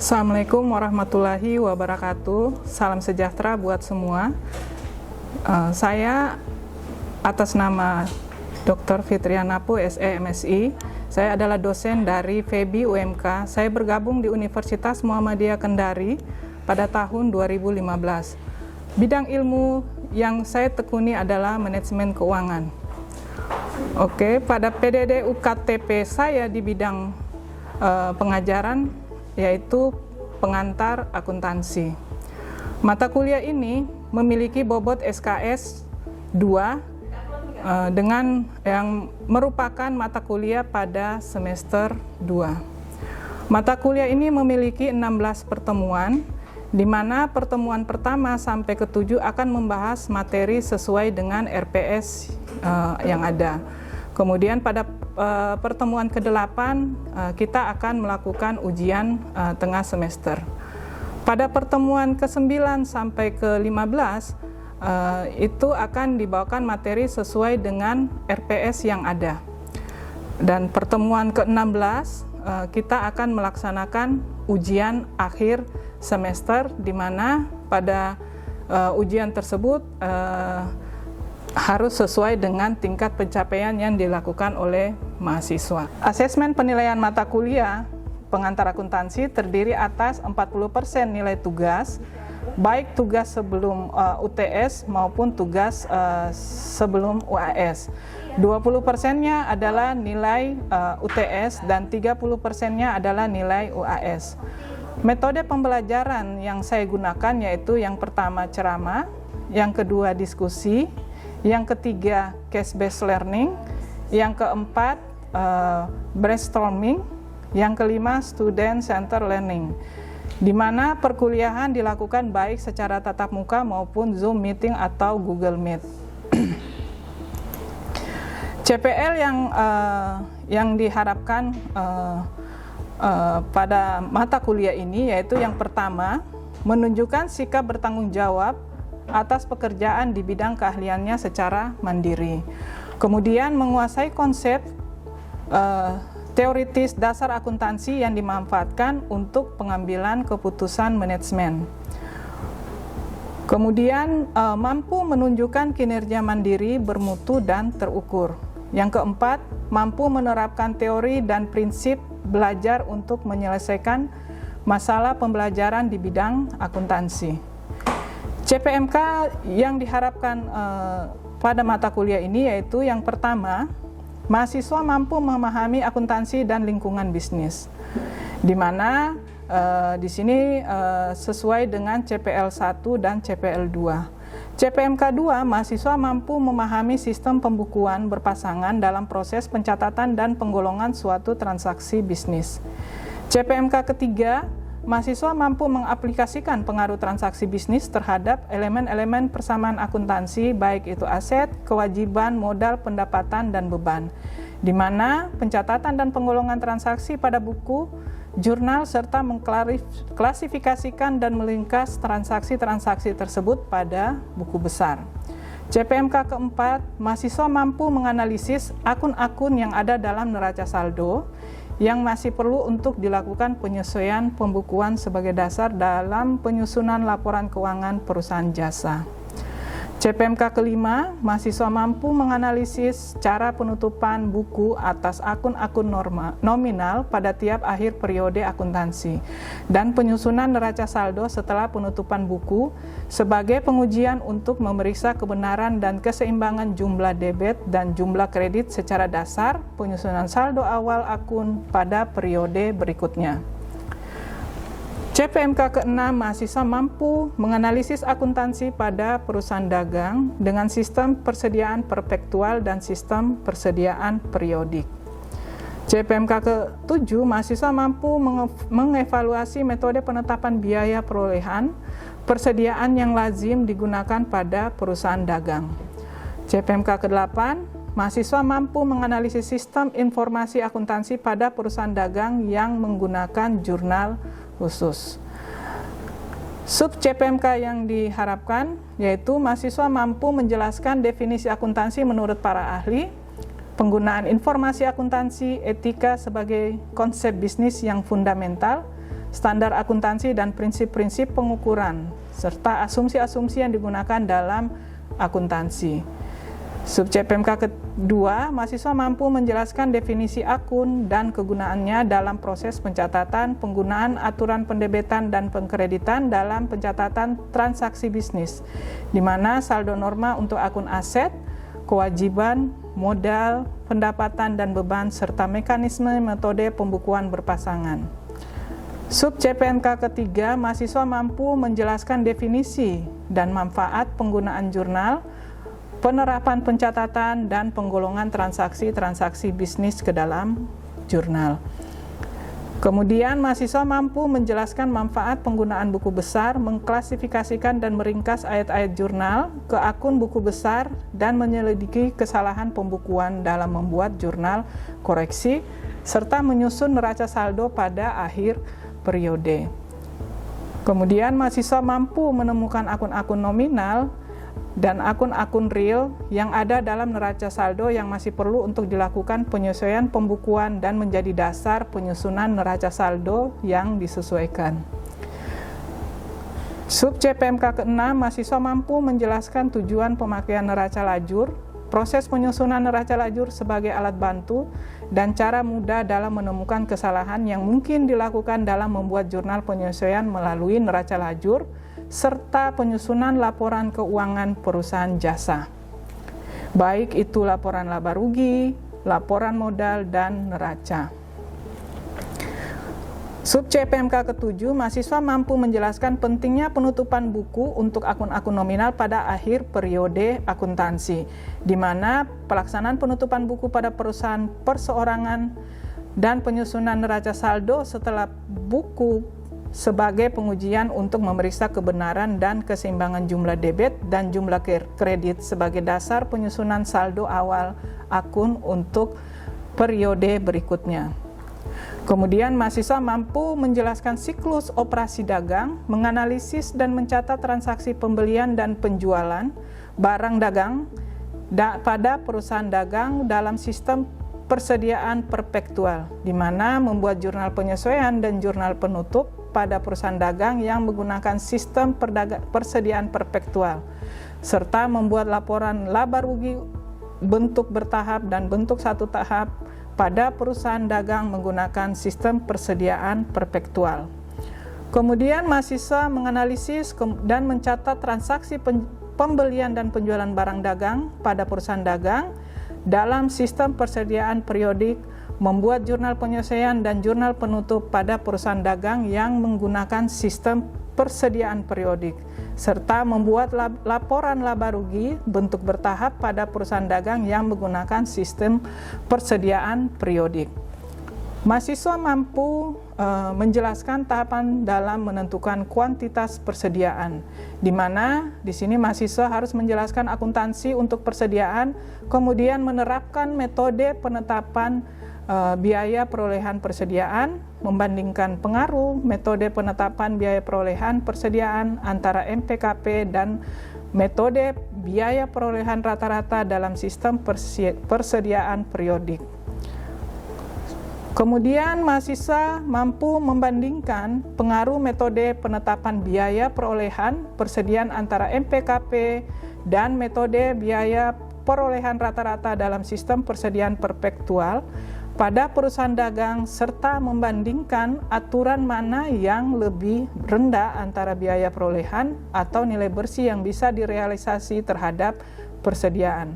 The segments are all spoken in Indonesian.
Assalamualaikum warahmatullahi wabarakatuh. Salam sejahtera buat semua. Saya atas nama Dr. Fitriana Pu, SE MSI. Saya adalah dosen dari FEBI UMK. Saya bergabung di Universitas Muhammadiyah Kendari pada tahun 2015. Bidang ilmu yang saya tekuni adalah manajemen keuangan. Pada PDD UKTP saya di bidang pengajaran yaitu pengantar akuntansi. Mata kuliah ini memiliki bobot SKS 2 dengan yang merupakan mata kuliah pada semester 2. Mata kuliah ini memiliki 16 pertemuan, di mana pertemuan pertama sampai ke-7 akan membahas materi sesuai dengan RPS yang ada. Kemudian pada pertemuan ke-8 kita akan melakukan ujian tengah semester. Pada pertemuan ke-9 sampai ke-15 itu akan dibawakan materi sesuai dengan RPS yang ada. Dan pertemuan ke-16 kita akan melaksanakan ujian akhir semester, di mana pada ujian tersebut harus sesuai dengan tingkat pencapaian yang dilakukan oleh mahasiswa. Asesmen penilaian mata kuliah pengantar akuntansi terdiri atas 40% nilai tugas, baik tugas sebelum UTS maupun tugas sebelum UAS. 20%-nya adalah nilai UTS dan 30%-nya adalah nilai UAS. Metode pembelajaran yang saya gunakan yaitu yang pertama ceramah, yang kedua diskusi, yang ketiga case-based learning, yang keempat brainstorming, yang kelima student center learning, di mana perkuliahan dilakukan baik secara tatap muka maupun Zoom meeting atau Google Meet. CPL yang diharapkan pada mata kuliah ini yaitu yang pertama, menunjukkan sikap bertanggung jawab atas pekerjaan di bidang keahliannya secara mandiri. Kemudian menguasai konsep teoritis dasar akuntansi yang dimanfaatkan untuk pengambilan keputusan manajemen. Kemudian mampu menunjukkan kinerja mandiri, bermutu, dan terukur. Yang keempat, mampu menerapkan teori dan prinsip belajar untuk menyelesaikan masalah pembelajaran di bidang akuntansi. CPMK yang diharapkan pada mata kuliah ini yaitu yang pertama, mahasiswa mampu memahami akuntansi dan lingkungan bisnis, di mana di sini sesuai dengan CPL 1 dan CPL 2. CPMK 2, mahasiswa mampu memahami sistem pembukuan berpasangan dalam proses pencatatan dan penggolongan suatu transaksi bisnis. CPMK ketiga, mahasiswa mampu mengaplikasikan pengaruh transaksi bisnis terhadap elemen-elemen persamaan akuntansi, baik itu aset, kewajiban, modal, pendapatan, dan beban, di mana pencatatan dan penggolongan transaksi pada buku, jurnal, serta mengklasifikasikan dan melingkas transaksi-transaksi tersebut pada buku besar. CPMK keempat, mahasiswa mampu menganalisis akun-akun yang ada dalam neraca saldo, yang masih perlu untuk dilakukan penyesuaian pembukuan sebagai dasar dalam penyusunan laporan keuangan perusahaan jasa. CPMK kelima, mahasiswa mampu menganalisis cara penutupan buku atas akun-akun nominal pada tiap akhir periode akuntansi dan penyusunan neraca saldo setelah penutupan buku sebagai pengujian untuk memeriksa kebenaran dan keseimbangan jumlah debit dan jumlah kredit secara dasar penyusunan saldo awal akun pada periode berikutnya. CPMK ke-6, mahasiswa mampu menganalisis akuntansi pada perusahaan dagang dengan sistem persediaan perpektual dan sistem persediaan periodik. CPMK ke-7, mahasiswa mampu mengevaluasi metode penetapan biaya perolehan persediaan yang lazim digunakan pada perusahaan dagang. CPMK ke-8, mahasiswa mampu menganalisis sistem informasi akuntansi pada perusahaan dagang yang menggunakan jurnal khusus. Sub CPMK yang diharapkan yaitu mahasiswa mampu menjelaskan definisi akuntansi menurut para ahli, penggunaan informasi akuntansi, etika sebagai konsep bisnis yang fundamental, standar akuntansi dan prinsip-prinsip pengukuran, serta asumsi-asumsi yang digunakan dalam akuntansi. Sub CPMK kedua, mahasiswa mampu menjelaskan definisi akun dan kegunaannya dalam proses pencatatan, penggunaan aturan pendebetan dan pengkreditan dalam pencatatan transaksi bisnis, di mana saldo norma untuk akun aset, kewajiban, modal, pendapatan dan beban, serta mekanisme metode pembukuan berpasangan. Sub CPMK ketiga, mahasiswa mampu menjelaskan definisi dan manfaat penggunaan jurnal, penerapan pencatatan, dan penggolongan transaksi-transaksi bisnis ke dalam jurnal. Kemudian, mahasiswa mampu menjelaskan manfaat penggunaan buku besar, mengklasifikasikan dan meringkas ayat-ayat jurnal ke akun buku besar, dan menyelidiki kesalahan pembukuan dalam membuat jurnal koreksi, serta menyusun neraca saldo pada akhir periode. Kemudian, mahasiswa mampu menemukan akun-akun nominal dan akun-akun real yang ada dalam neraca saldo yang masih perlu untuk dilakukan penyesuaian pembukuan dan menjadi dasar penyusunan neraca saldo yang disesuaikan. Sub CPMK ke-6, mahasiswa mampu menjelaskan tujuan pemakaian neraca lajur, proses penyusunan neraca lajur sebagai alat bantu, dan cara mudah dalam menemukan kesalahan yang mungkin dilakukan dalam membuat jurnal penyesuaian melalui neraca lajur, serta penyusunan laporan keuangan perusahaan jasa, baik itu laporan laba rugi, laporan modal, dan neraca. Sub CPMK ke-7, mahasiswa mampu menjelaskan pentingnya penutupan buku untuk akun-akun nominal pada akhir periode akuntansi, di mana pelaksanaan penutupan buku pada perusahaan perseorangan dan penyusunan neraca saldo setelah buku sebagai pengujian untuk memeriksa kebenaran dan keseimbangan jumlah debit dan jumlah kredit sebagai dasar penyusunan saldo awal akun untuk periode berikutnya. Kemudian, mahasiswa mampu menjelaskan siklus operasi dagang, menganalisis dan mencatat transaksi pembelian dan penjualan barang dagang pada perusahaan dagang dalam sistem persediaan perpektual, di mana membuat jurnal penyesuaian dan jurnal penutup pada perusahaan dagang yang menggunakan sistem persediaan perpektual, serta membuat laporan laba rugi bentuk bertahap dan bentuk satu tahap pada perusahaan dagang menggunakan sistem persediaan perpektual. Kemudian, mahasiswa menganalisis dan mencatat transaksi pembelian dan penjualan barang dagang pada perusahaan dagang dalam sistem persediaan periodik, membuat jurnal penyesuaian dan jurnal penutup pada perusahaan dagang yang menggunakan sistem persediaan periodik, serta membuat laporan laba rugi bentuk bertahap pada perusahaan dagang yang menggunakan sistem persediaan periodik. Mahasiswa mampu menjelaskan tahapan dalam menentukan kuantitas persediaan, di mana di sini mahasiswa harus menjelaskan akuntansi untuk persediaan, kemudian menerapkan metode penetapan biaya perolehan persediaan, membandingkan pengaruh metode penetapan biaya perolehan persediaan antara MPKP dan metode biaya perolehan rata-rata dalam sistem persediaan periodik. Kemudian, mahasiswa mampu membandingkan pengaruh metode penetapan biaya perolehan persediaan antara MPKP dan metode biaya perolehan rata-rata dalam sistem persediaan perpektual pada perusahaan dagang, serta membandingkan aturan mana yang lebih rendah antara biaya perolehan atau nilai bersih yang bisa direalisasi terhadap persediaan,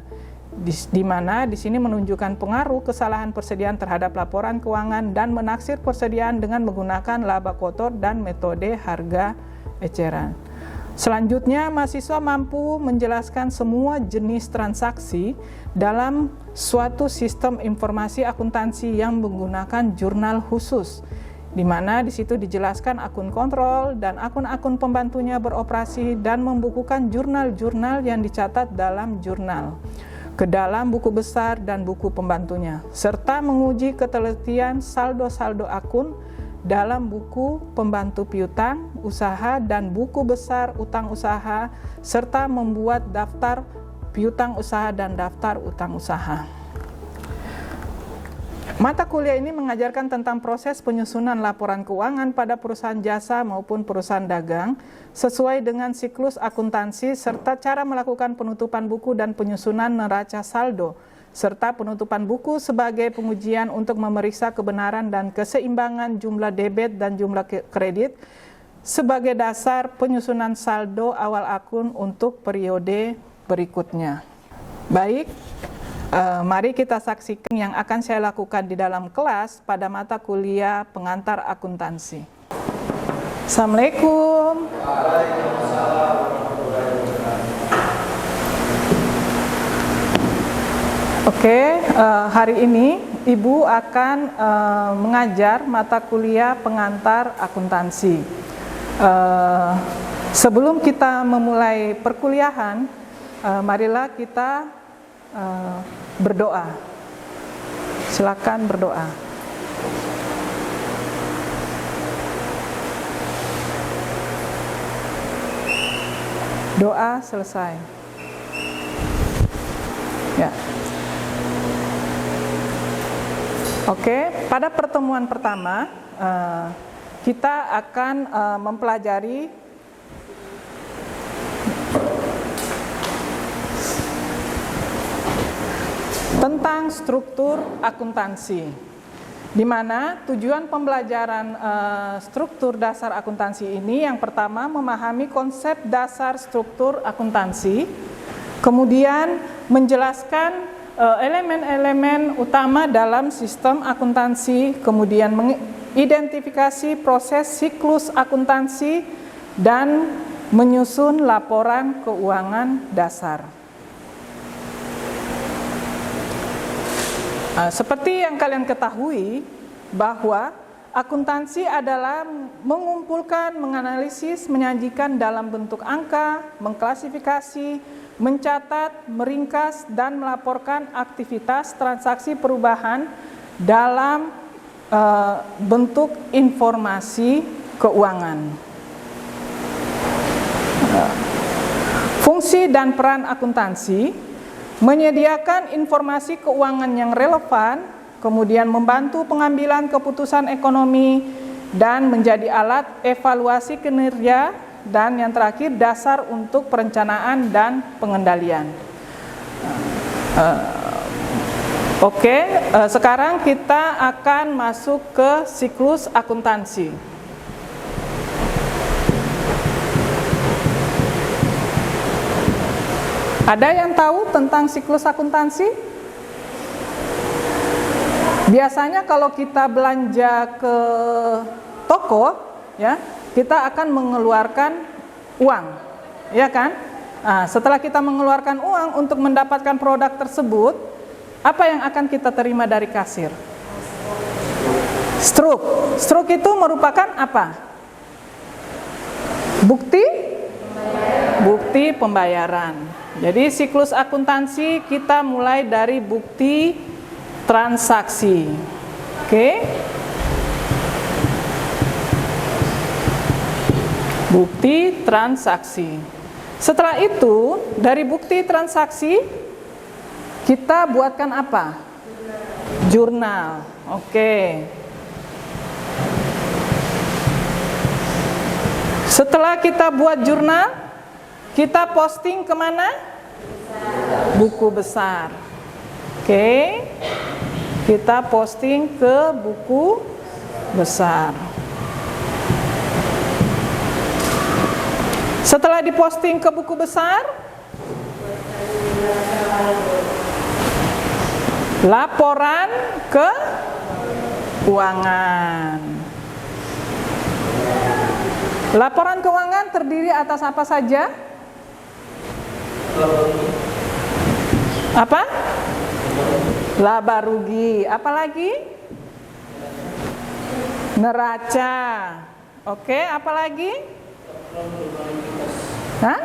di mana di sini menunjukkan pengaruh kesalahan persediaan terhadap laporan keuangan dan menaksir persediaan dengan menggunakan laba kotor dan metode harga eceran. Selanjutnya, mahasiswa mampu menjelaskan semua jenis transaksi dalam suatu sistem informasi akuntansi yang menggunakan jurnal khusus, di mana di situ dijelaskan akun kontrol dan akun-akun pembantunya beroperasi dan membukukan jurnal-jurnal yang dicatat dalam jurnal ke dalam buku besar dan buku pembantunya, serta menguji ketelitian saldo-saldo akun dalam buku pembantu piutang usaha dan buku besar utang usaha, serta membuat daftar piutang usaha dan daftar utang usaha. Mata kuliah ini mengajarkan tentang proses penyusunan laporan keuangan pada perusahaan jasa maupun perusahaan dagang sesuai dengan siklus akuntansi serta cara melakukan penutupan buku dan penyusunan neraca saldo serta penutupan buku sebagai pengujian untuk memeriksa kebenaran dan keseimbangan jumlah debit dan jumlah kredit sebagai dasar penyusunan saldo awal akun untuk periode berikutnya. Baik. Mari kita saksikan yang akan saya lakukan di dalam kelas pada mata kuliah pengantar akuntansi. Assalamualaikum. Oke, hari ini Ibu akan mengajar mata kuliah pengantar akuntansi. Sebelum kita memulai perkuliahan, marilah kita berdoa. Silakan berdoa. Doa selesai. Ya. Oke, pada pertemuan pertama kita akan mempelajari tentang struktur akuntansi, di mana tujuan pembelajaran struktur dasar akuntansi ini yang pertama memahami konsep dasar struktur akuntansi, kemudian menjelaskan elemen-elemen utama dalam sistem akuntansi, kemudian mengidentifikasi proses siklus akuntansi dan menyusun laporan keuangan dasar. Seperti yang kalian ketahui bahwa akuntansi adalah mengumpulkan, menganalisis, menyajikan dalam bentuk angka, mengklasifikasi, mencatat, meringkas, dan melaporkan aktivitas transaksi perubahan dalam bentuk informasi keuangan. Fungsi dan peran akuntansi menyediakan informasi keuangan yang relevan, kemudian membantu pengambilan keputusan ekonomi, dan menjadi alat evaluasi kinerja, dan yang terakhir dasar untuk perencanaan dan pengendalian. Sekarang kita akan masuk ke siklus akuntansi. Ada yang tahu tentang siklus akuntansi? Biasanya kalau kita belanja ke toko, ya, kita akan mengeluarkan uang, ya kan? Nah, setelah kita mengeluarkan uang untuk mendapatkan produk tersebut, apa yang akan kita terima dari kasir? Struk. Struk itu merupakan apa? Bukti pembayaran. Jadi siklus akuntansi kita mulai dari bukti transaksi. Oke. Bukti transaksi. Setelah itu, dari bukti transaksi kita buatkan apa? Jurnal. Oke. Setelah kita buat jurnal, kita posting kemana? Buku besar. Oke. Kita posting ke buku besar. Setelah diposting ke buku besar, laporan ke keuangan. Laporan keuangan terdiri atas apa saja? Apa? Laba rugi. Apa lagi? Neraca. Oke, apa lagi? Hah?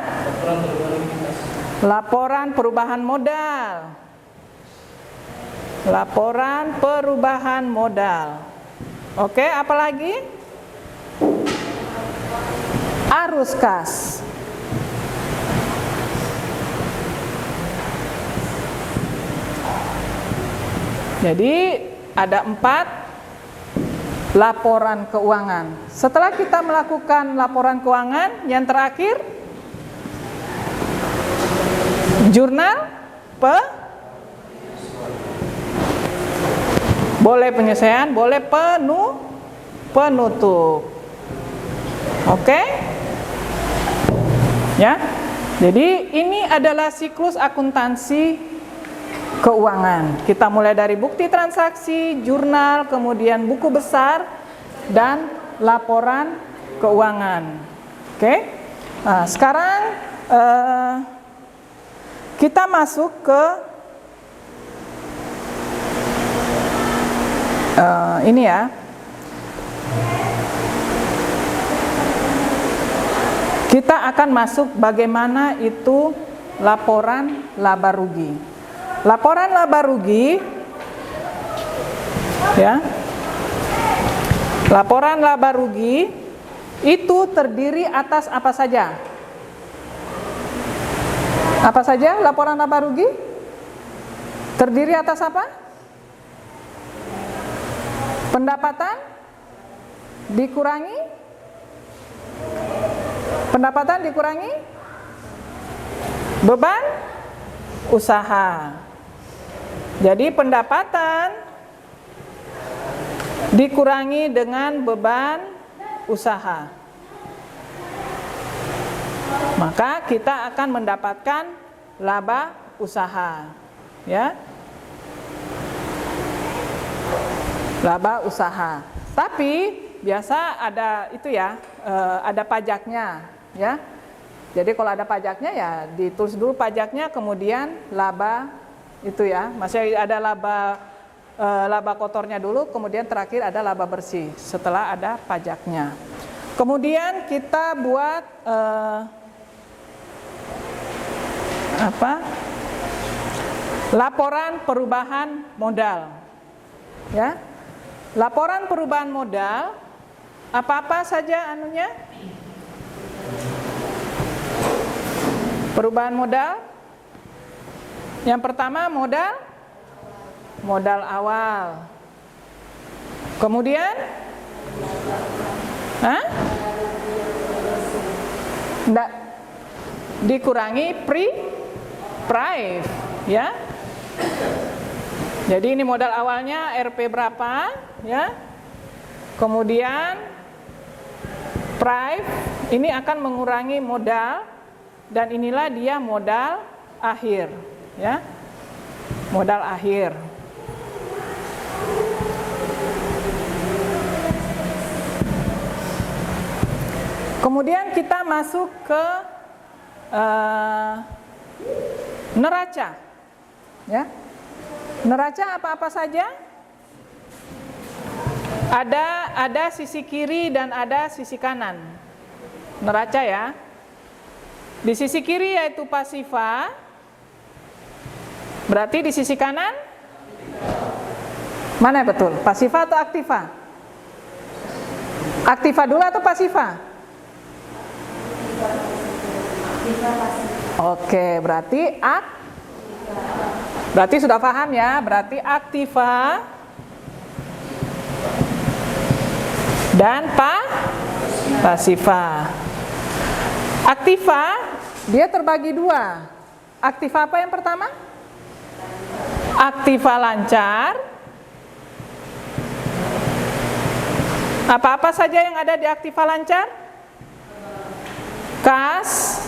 Laporan perubahan modal. Laporan perubahan modal. Oke, apa lagi? Arus kas. Jadi ada 4 laporan keuangan. Setelah kita melakukan laporan keuangan, yang terakhir jurnal boleh penyelesaian, boleh penutup. Oke? Ya. Jadi ini adalah siklus akuntansi keuangan. Kita mulai dari bukti transaksi, jurnal, kemudian buku besar, dan laporan keuangan. Oke? Nah, sekarang kita masuk ke ini ya. Kita akan masuk bagaimana itu laporan laba rugi. Laporan laba rugi, ya. Laporan laba rugi itu terdiri atas apa saja? Apa saja laporan laba rugi? Terdiri atas apa? Pendapatan dikurangi beban usaha. Jadi pendapatan dikurangi dengan beban usaha. Maka kita akan mendapatkan laba usaha, ya. Laba usaha. Tapi biasa ada itu ya, ada pajaknya, ya. Jadi kalau ada pajaknya ya ditulis dulu pajaknya, kemudian laba itu ya. Masih ada laba kotornya dulu, kemudian terakhir ada laba bersih setelah ada pajaknya. Kemudian kita buat laporan perubahan modal, ya. Laporan perubahan modal, apa-apa saja anunya? Perubahan modal. Yang pertama modal awal. Kemudian enggak, dikurangi price, ya. Jadi ini modal awalnya Rp berapa, ya. Kemudian price ini akan mengurangi modal, dan inilah dia modal akhir, ya. Modal akhir. Kemudian kita masuk ke neraca, ya. Neraca apa-apa saja? Ada sisi kiri dan ada sisi kanan. Neraca, ya. Di sisi kiri yaitu pasifa. Berarti di sisi kanan mana yang betul? Pasifa atau aktiva? Aktiva dulu atau pasifa? Oke, berarti berarti sudah paham ya, berarti aktiva dan pasifa. Aktiva dia terbagi dua. Aktiva apa yang pertama? Aktiva lancar. Apa-apa saja yang ada di aktiva lancar? Kas,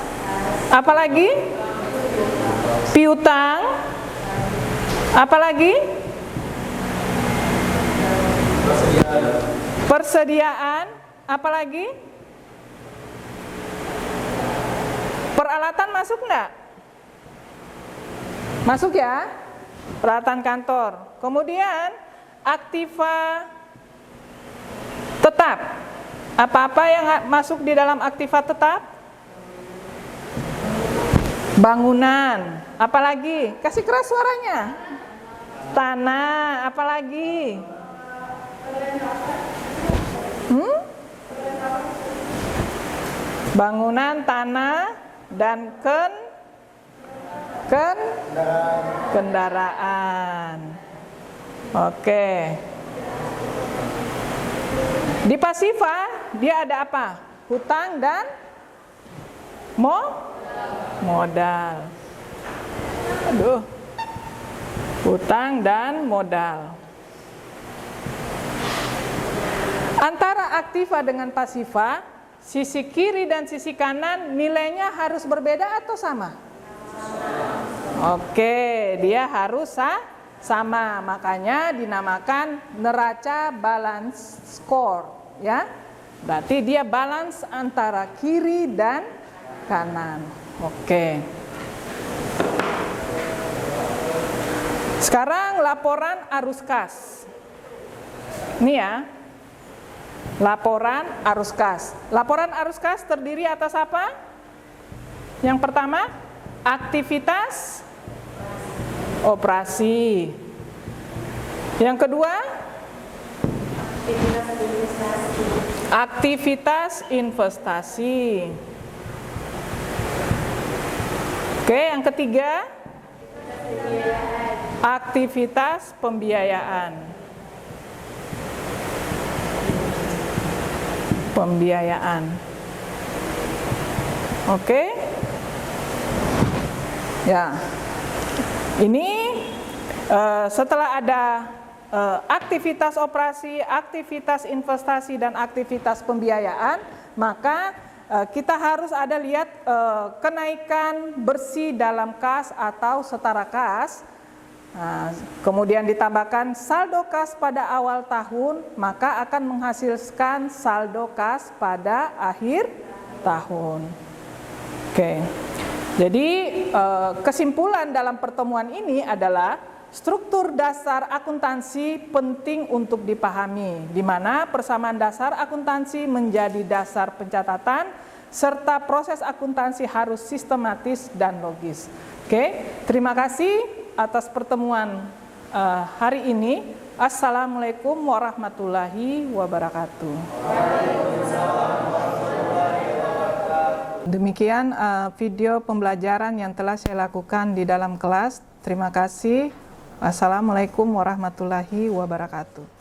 apalagi? Piutang, apalagi? Persediaan, apalagi? Peralatan masuk enggak? Masuk ya? Peralatan kantor. Kemudian aktiva tetap. Apa-apa yang masuk di dalam aktiva tetap? Bangunan, apalagi? Kasih keras suaranya. Tanah, apalagi? Bangunan, tanah, dan kendaraan. Oke. Di pasifa dia ada apa? Hutang dan modal. Aduh. Hutang dan modal. Antara aktiva dengan pasifa, sisi kiri dan sisi kanan nilainya harus berbeda atau sama? Oke, dia harus sama, makanya dinamakan neraca balance score, ya. Berarti dia balance antara kiri dan kanan. Oke. Sekarang laporan arus kas. Ini ya. Laporan arus kas. Laporan arus kas terdiri atas apa? Yang pertama, aktivitas operasi. Yang kedua, aktivitas investasi. Oke, yang ketiga, aktivitas pembiayaan. Oke. Ya. Ini setelah ada aktivitas operasi, aktivitas investasi, dan aktivitas pembiayaan, maka kita harus ada lihat kenaikan bersih dalam kas atau setara kas. Nah, kemudian ditambahkan saldo kas pada awal tahun, maka akan menghasilkan saldo kas pada akhir tahun. Oke. Jadi kesimpulan dalam pertemuan ini adalah struktur dasar akuntansi penting untuk dipahami, di mana persamaan dasar akuntansi menjadi dasar pencatatan, serta proses akuntansi harus sistematis dan logis. Oke, terima kasih atas pertemuan hari ini. Assalamualaikum warahmatullahi wabarakatuh. Demikian video pembelajaran yang telah saya lakukan di dalam kelas. Terima kasih. Assalamualaikum warahmatullahi wabarakatuh.